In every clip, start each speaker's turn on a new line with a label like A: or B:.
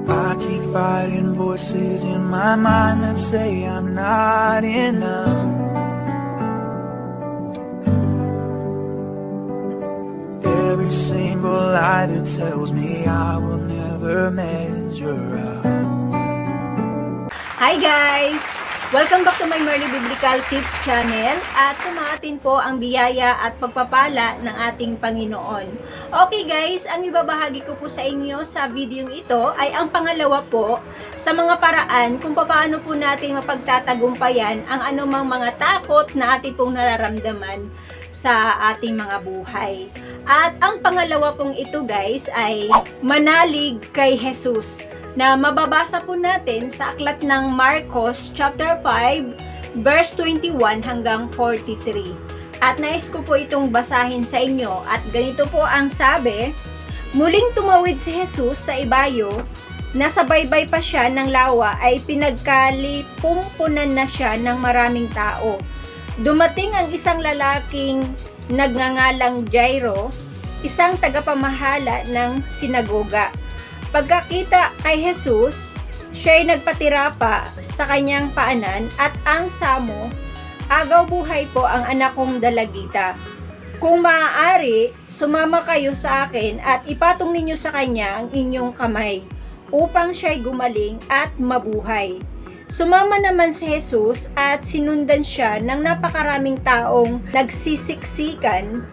A: I keep fighting voices in my mind that say I'm not enough. Every single lie that tells me I will never measure up.
B: Hi guys! Welcome back to my Merly Biblical Tips channel at sumatin po ang biyaya at pagpapala ng ating Panginoon. Okay guys, ang ibabahagi ko po sa inyo sa video ito ay ang pangalawa po sa mga paraan kung paano po natin mapagtatagumpayan ang anumang mga takot na ating pong nararamdaman sa ating mga buhay. At ang pangalawa pong ito guys ay manalig kay Jesus, na mababasa po natin sa aklat ng Marcos chapter 5 verse 21 hanggang 43. At nais ko po itong basahin sa inyo at ganito po ang sabi: muling tumawid si Jesus sa ibayo, nasa baybay pa siya ng lawa ay pinagkalipumpunan na siya ng maraming tao. Dumating ang isang lalaking nagngangalang Jairo, isang tagapamahala ng sinagoga. Pagkakita kay Jesus, siya'y nagpatira pa sa kanyang paanan at ang samo, agaw buhay po ang anak kong dalagita. Kung maaari, sumama kayo sa akin at ipatong ninyo sa kanya ang inyong kamay, upang siya'y gumaling at mabuhay. Sumama naman si Jesus at sinundan siya ng napakaraming taong nagsisiksikan,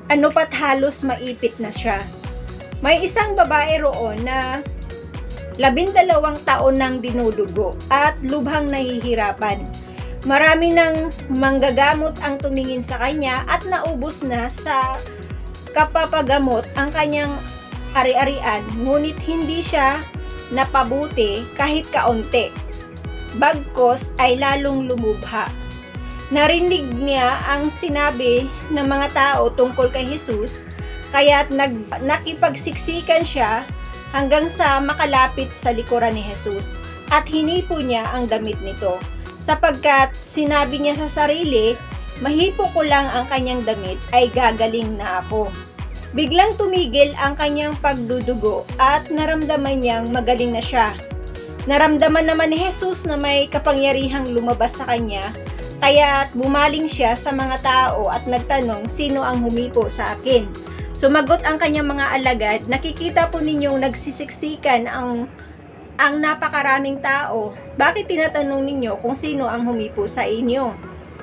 B: ano pat halos maipit na siya. May isang babae roon na 12 taon nang dinudugo at lubhang nahihirapan. Marami ng manggagamot ang tumingin sa kanya at naubos na sa kapapagamot ang kanyang ari-arian, ngunit hindi siya napabuti kahit kaunti. Bagkos ay lalong lumubha. Narinig niya ang sinabi ng mga tao tungkol kay Jesus, kaya't nakipagsiksikan siya hanggang sa makalapit sa likuran ni Jesus at hinipo niya ang damit nito, sapagkat sinabi niya sa sarili, mahipo ko lang ang kanyang damit ay gagaling na ako. Biglang tumigil ang kanyang pagdudugo at naramdaman niyang magaling na siya. Naramdaman naman ni Jesus na may kapangyarihang lumabas sa kanya, kaya't bumaling siya sa mga tao at nagtanong, sino ang humipo sa akin? Sumagot ang kanyang mga alagad, nakikita po ninyong nagsisiksikan ang napakaraming tao. Bakit tinatanong ninyo kung sino ang humipo sa inyo?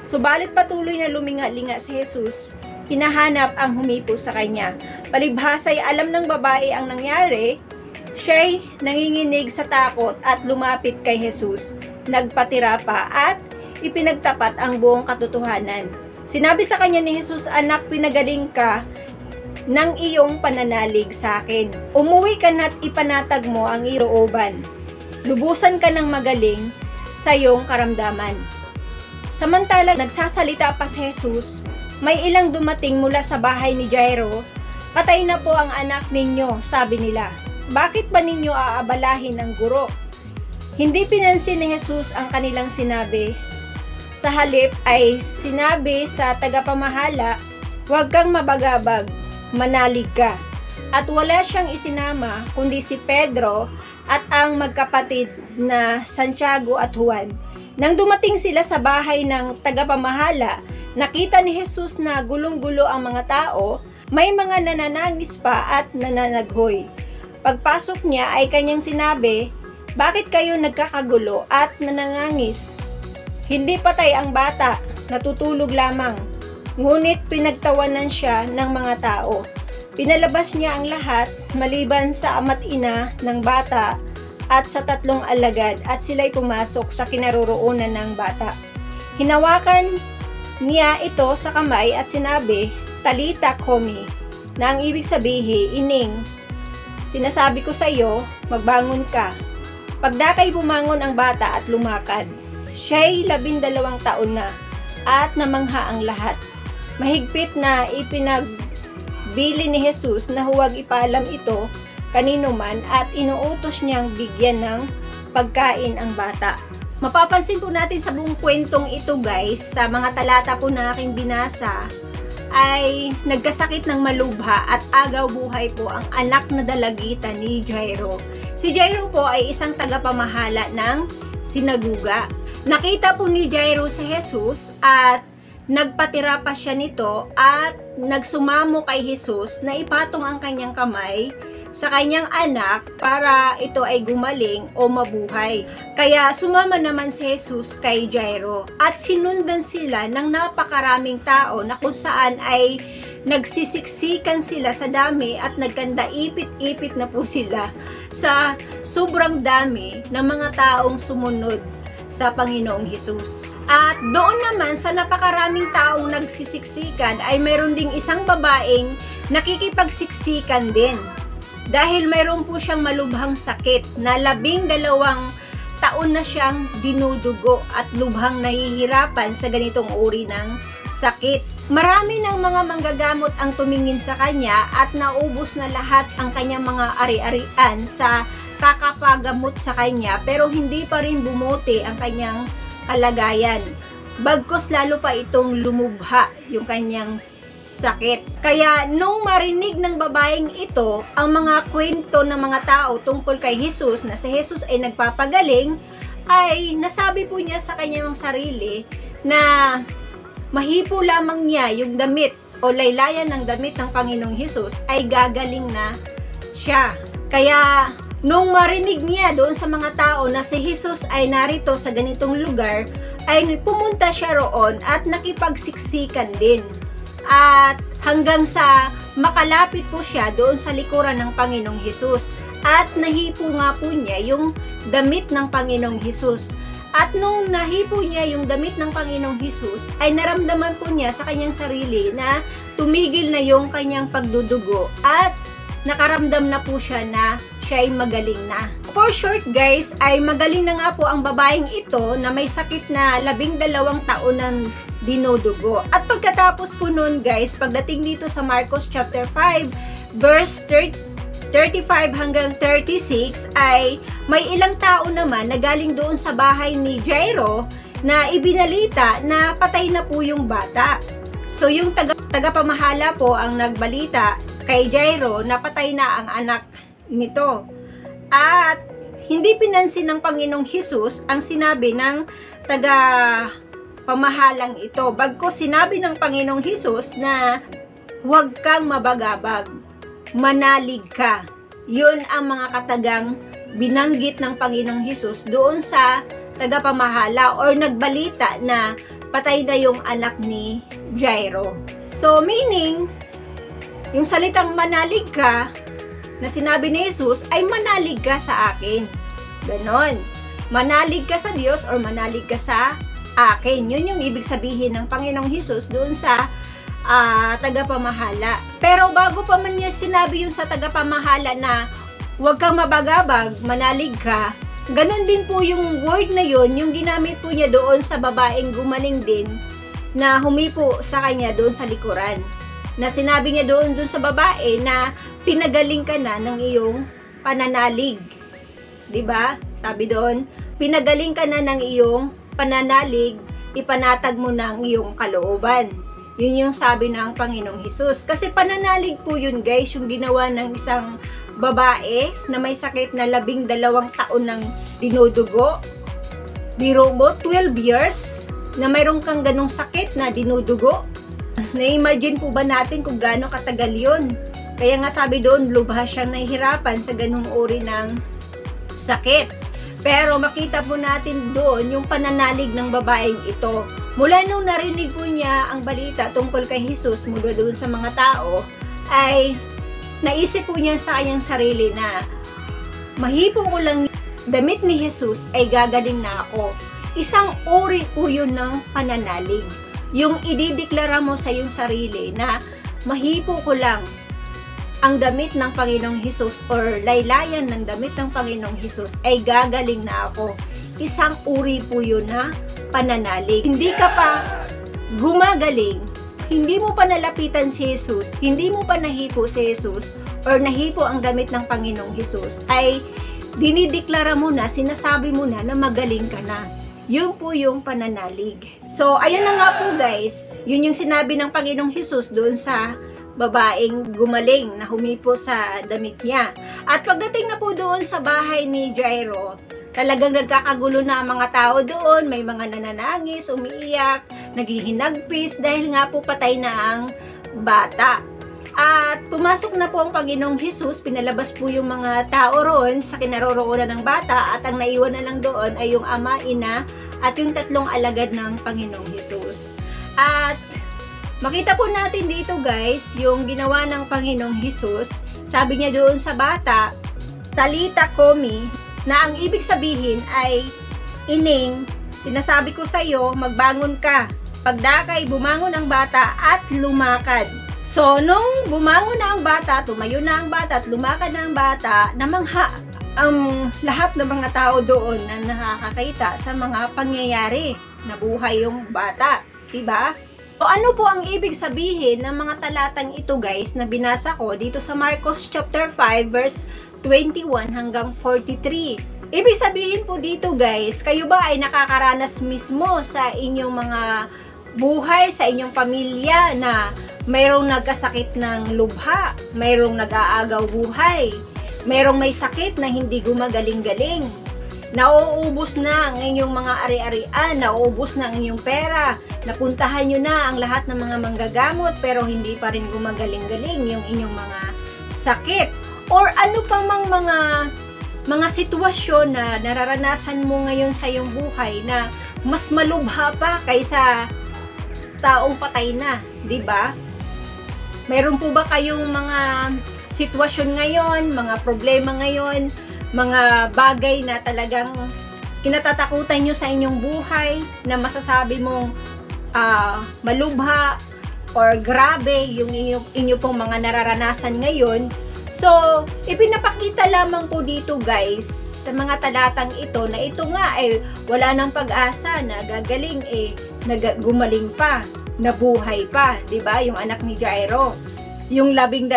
B: Subalit patuloy na luminga-linga si Jesus, hinahanap ang humipo sa kanya. Palibhasa'y alam ng babae ang nangyari, siya'y nanginginig sa takot at lumapit kay Jesus. Nagpatira pa at ipinagtapat ang buong katotohanan. Sinabi sa kanya ni Jesus, anak, pinagaling ka ng iyong pananalig sa akin. Umuwi ka na't ipanatag mo ang iyong looban. Lubusan ka ng magaling sa iyong karamdaman. Samantalang nagsasalita pa si Jesus, may ilang dumating mula sa bahay ni Jairo. Patay na po ang anak ninyo, sabi nila. Bakit ba ninyo aabalahin ang guro? Hindi pinansin ni Jesus ang kanilang sinabi. Sa halip ay sinabi sa tagapamahala, huwag kang mabagabag, manalig ka. At wala siyang isinama kundi si Pedro at ang magkapatid na Santiago at Juan. Nang dumating sila sa bahay ng tagapamahala, nakita ni Jesus na gulong-gulo ang mga tao, may mga nananangis pa at nananaghoy. Pagpasok niya ay kanyang sinabi, bakit kayo nagkakagulo at nananangis? Hindi patay ang bata, natutulog lamang. Ngunit pinagtawanan siya ng mga tao. Pinalabas niya ang lahat maliban sa ama't ina ng bata at sa 3 alagad at sila'y pumasok sa kinaroroonan ng bata. Hinawakan niya ito sa kamay at sinabi, Talita Komi, na ang ibig sabihin, ining, sinasabi ko sa iyo, magbangon ka. Pagdakay bumangon ang bata at lumakad. Siya'y 12 taon na at namangha ang lahat. Mahigpit na ipinagbili ni Jesus na huwag ipaalam ito kanino man at inuutos niyang bigyan ng pagkain ang bata. Mapapansin po natin sa buong kwentong ito guys, sa mga talata po na aking binasa, ay nagkasakit ng malubha at agaw buhay po ang anak na dalagita ni Jairo. Si Jairo po ay isang tagapamahala ng sinaguga. Nakita po ni Jairo si Jesus at nagpatira pa siya nito at nagsumamo kay Jesus na ipatong ang kanyang kamay sa kanyang anak para ito ay gumaling o mabuhay. Kaya sumama naman si Jesus kay Jairo at sinundan sila ng napakaraming tao na kung saan ay nagsisiksikan sila sa dami at nagkanda-ipit-ipit na po sila sa sobrang dami ng mga taong sumunod sa Panginoong Jesus. At doon naman sa napakaraming taong nagsisiksikan ay mayroon ding isang babaeng nakikipagsiksikan din. Dahil mayroon po siyang malubhang sakit na 12 taon na siyang dinudugo at lubhang nahihirapan sa ganitong uri ng sakit. Marami ng mga manggagamot ang tumingin sa kanya at naubos na lahat ang kanyang mga ari-arian sa kakapagamot sa kanya, pero hindi pa rin bumuti ang kanyang kalagayan. Bagkus lalo pa itong lumubha yung kanyang sakit. Kaya nung marinig ng babaeng ito ang mga kwento ng mga tao tungkol kay Jesus na si Jesus ay nagpapagaling, ay nasabi po niya sa kanyang sarili na mahipo lamang niya yung damit o laylayan ng damit ng Panginoong Jesus ay gagaling na siya. Kaya nung marinig niya doon sa mga tao na si Jesus ay narito sa ganitong lugar, ay pumunta siya roon at nakipagsiksikan din. At hanggang sa makalapit po siya doon sa likuran ng Panginoong Hesus. At nahipo nga po niya yung damit ng Panginoong Hesus. At nung nahipo niya yung damit ng Panginoong Hesus, ay naramdaman po niya sa kanyang sarili na tumigil na yung kanyang pagdudugo. At nakaramdam na po siya na siya ay magaling na. For short guys, ay magaling na nga po ang babaeng ito na may sakit na 12 taon ng dinudugo. At pagkatapos po nun guys, pagdating dito sa Marcos chapter 5, verse 35 hanggang 36, ay may ilang tao naman na galing doon sa bahay ni Jairo na ibinalita na patay na po yung bata. So yung tagapamahala po ang nagbalita kay Jairo na patay na ang anak nito. At hindi pinansin ng Panginoong Hesus ang sinabi ng pamahalang ito. Bagkus sinabi ng Panginoong Hesus na huwag kang mabagabag, manalig ka. Yun ang mga katagang binanggit ng Panginoong Hesus doon sa tagapamahala or nagbalita na patay na yung anak ni Jairo. So meaning, yung salitang manalig ka na sinabi ni Jesus ay manalig ka sa akin. Ganon. Manalig ka sa Diyos or manalig ka sa akin. Yun yung ibig sabihin ng Panginoong Hesus doon sa tagapamahala. Pero bago pa man niya sinabi yun sa tagapamahala na huwag kang mabagabag, manalig ka, ganon din po yung word na yun, yung ginamit po niya doon sa babaeng gumaling din na humipo sa kanya doon sa likuran. Na sinabi niya doon sa babae na pinagaling ka na ng iyong pananalig. 'Di ba? Sabi doon, pinagaling ka na ng iyong pananalig, ipanatag mo na ang iyong kalooban. Yun yung sabi ng Panginoong Hesus. Kasi pananalig po yun guys, yung ginawa ng isang babae na may sakit na 12 taon ng dinudugo. Biro mo, 12 years na mayroon kang ganong sakit na dinudugo. Na-imagine po ba natin kung gaano katagal yun? Kaya nga sabi doon, lubha siyang nahihirapan sa ganung uri ng sakit. Pero makita po natin doon yung pananalig ng babaeng ito. Mula nung narinig po niya ang balita tungkol kay Jesus mula doon sa mga tao, ay naisip po niya sa kanyang sarili na mahipo ko lang damit ni Jesus ay gagaling na ako. Isang uri po yun ng pananalig. Yung idideklara mo sa iyong sarili na mahipo ko lang ang damit ng Panginoong Hesus or laylayan ng damit ng Panginoong Hesus ay gagaling na ako. Isang uri po yun na pananalig. Hindi ka pa gumagaling, hindi mo pa nalapitan si Jesus, hindi mo pa nahipo si Jesus or nahipo ang damit ng Panginoong Hesus, ay dinideklara mo na, sinasabi mo na magaling ka na. Yun po yung pananalig. So, ayan na nga po guys. Yun yung sinabi ng Panginoong Hesus doon sa babaeng gumaling na humipo sa damit niya. At pagdating na po doon sa bahay ni Jairo, talagang nagkakagulo na ang mga tao doon. May mga nananangis, umiiyak, naghihinagpis dahil nga po patay na ang bata. At pumasok na po ang Panginoong Hesus, pinalabas po yung mga tao roon sa kinaroroonan ng bata at ang naiwan na lang doon ay yung ama, ina at yung 3 alagad ng Panginoong Hesus. At makita po natin dito guys, yung ginawa ng Panginoong Hesus. Sabi niya doon sa bata, Talita Komi, na ang ibig sabihin ay, Ining, sinasabi ko sa iyo, magbangon ka. Pagdakay, bumangon ang bata at lumakad. So, nung bumangon na ang bata, tumayo na ang bata at lumakad na ang bata, namangha ang lahat ng mga tao doon na nakakakita sa mga pangyayari na buhay yung bata. Diba? So, ano po ang ibig sabihin ng mga talatang ito guys na binasa ko dito sa Marcos chapter 5 verse 21 hanggang 43. Ibig sabihin po dito guys, kayo ba ay nakakaranas mismo sa inyong mga buhay, sa inyong pamilya na mayroong nagkasakit ng lubha, mayroong nag-aagaw buhay, mayroong may sakit na hindi gumagaling-galing, nauubos na ang inyong mga ari-arian, nauubos na ang inyong pera, napuntahan nyo na ang lahat ng mga manggagamot pero hindi pa rin gumagaling-galing yung inyong mga sakit, or ano pang mga sitwasyon na nararanasan mo ngayon sa iyong buhay na mas malubha pa kaysa taong patay na, di ba? Meron po ba kayong mga sitwasyon ngayon, mga problema ngayon, mga bagay na talagang kinatatakutan nyo sa inyong buhay na masasabi mong malubha or grabe yung inyo pong mga nararanasan ngayon? So, ipinapakita lamang po dito guys sa mga talatang ito na ito nga ay wala ng pag-asa na gagaling gumaling pa, nabuhay pa, 'di ba? Yung anak ni Jairo, yung 12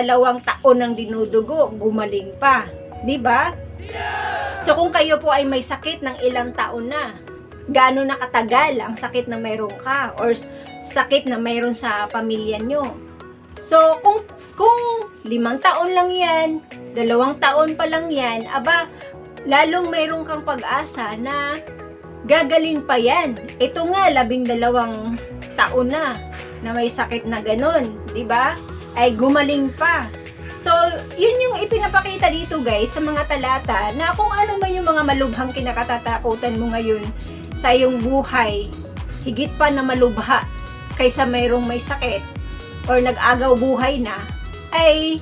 B: taon ng dinudugo, gumaling pa, 'di ba? So kung kayo po ay may sakit ng ilang taon na, gaano na katagal ang sakit na mayroon ka or sakit na mayroon sa pamilya nyo? So kung 5 taon lang 'yan, 2 taon pa lang 'yan, aba lalong mayroon kang pag-asa na gagaling pa yan. Ito nga, 12 taon na may sakit na ganun, di ba? Ay gumaling pa. So, yun yung ipinapakita dito guys sa mga talata na kung ano man yung mga malubhang kinakatatakutan mo ngayon sa iyong buhay, higit pa na malubha kaysa mayroong may sakit or nag-agaw buhay na, ay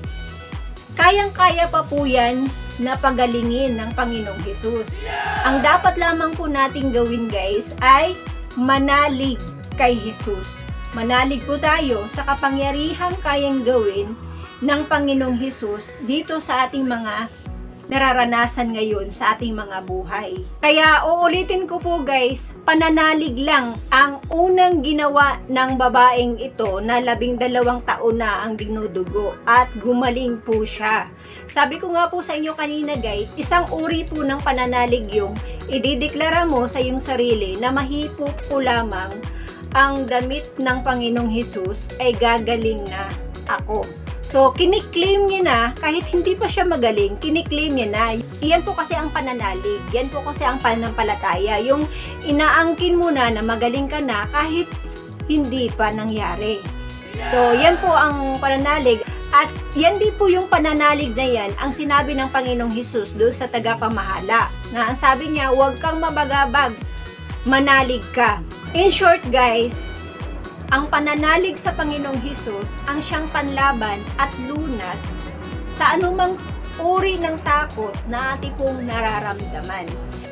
B: kayang-kaya pa po yan na pagalingin ng Panginoong Hesus. Ang dapat lamang po nating gawin guys ay manalig kay Hesus. Manalig po tayo sa kapangyarihang kayang gawin ng Panginoong Hesus dito sa ating mga nararanasan ngayon sa ating mga buhay. Kaya uulitin ko po guys, pananalig lang ang unang ginawa ng babaeng ito na 12 taon na ang dinudugo at gumaling po siya. Sabi ko nga po sa inyo kanina guys, isang uri po ng pananalig yung idideklara mo sa iyong sarili na mahipok po lamang ang damit ng Panginoong Hesus ay gagaling na ako. So, kiniklaim niya na, kahit hindi pa siya magaling, kiniklaim niya na. Iyan po kasi ang pananalig. Yan po kasi ang pananampalataya. Yung inaangkin mo na magaling ka na kahit hindi pa nangyari. So, yan po ang pananalig. At yan din po yung pananalig na yan, ang sinabi ng Panginoong Hesus doon sa tagapamahala. Na ang sabi niya, huwag kang mabagabag, manalig ka. In short guys, ang pananalig sa Panginoong Hesus ang siyang panlaban at lunas sa anumang uri ng takot na ating pong nararamdaman.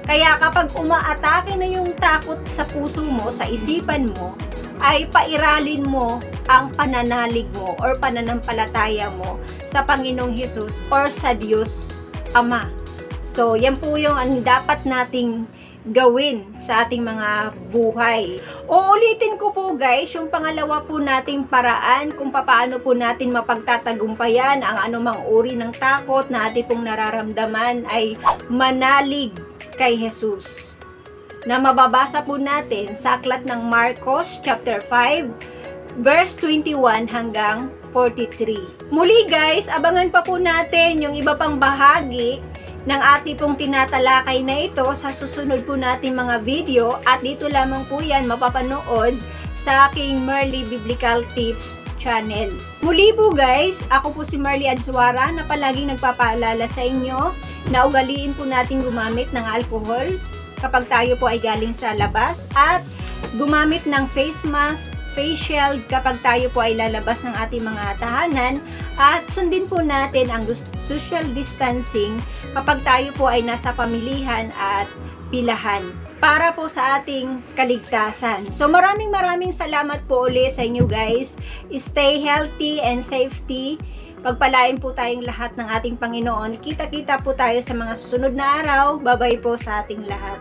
B: Kaya kapag umaatake na yung takot sa puso mo, sa isipan mo, ay pairalin mo ang pananalig mo or pananampalataya mo sa Panginoong Hesus or sa Diyos Ama. So, yan po yung dapat nating gawin sa ating mga buhay. Uulitin ko po guys, yung pangalawa po nating paraan kung paano po natin mapagtatagumpayan ang anumang uri ng takot na ating pong nararamdaman ay manalig kay Hesus. Na mababasa po natin sa aklat ng Marcos chapter 5 verse 21 hanggang 43. Muli guys, abangan pa po natin yung iba pang bahagi ng ating pong tinatalakay na ito sa susunod po nating mga video, at dito lamang po yan mapapanood sa aking Merly Biblical Tips channel. Muli po guys, ako po si Merly Adsuara na palaging nagpapaalala sa inyo na ugaliin po natin gumamit ng alcohol kapag tayo po ay galing sa labas, at gumamit ng face mask, face shield kapag tayo po ay lalabas ng ating mga tahanan, at sundin po natin ang social distancing kapag tayo po ay nasa pamilihan at pilahan para po sa ating kaligtasan. So maraming salamat po ulit sa inyo guys. Stay healthy and safety. Pagpalain po tayong lahat ng ating Panginoon. Kita-kita po tayo sa mga susunod na araw. Bye-bye po sa ating lahat.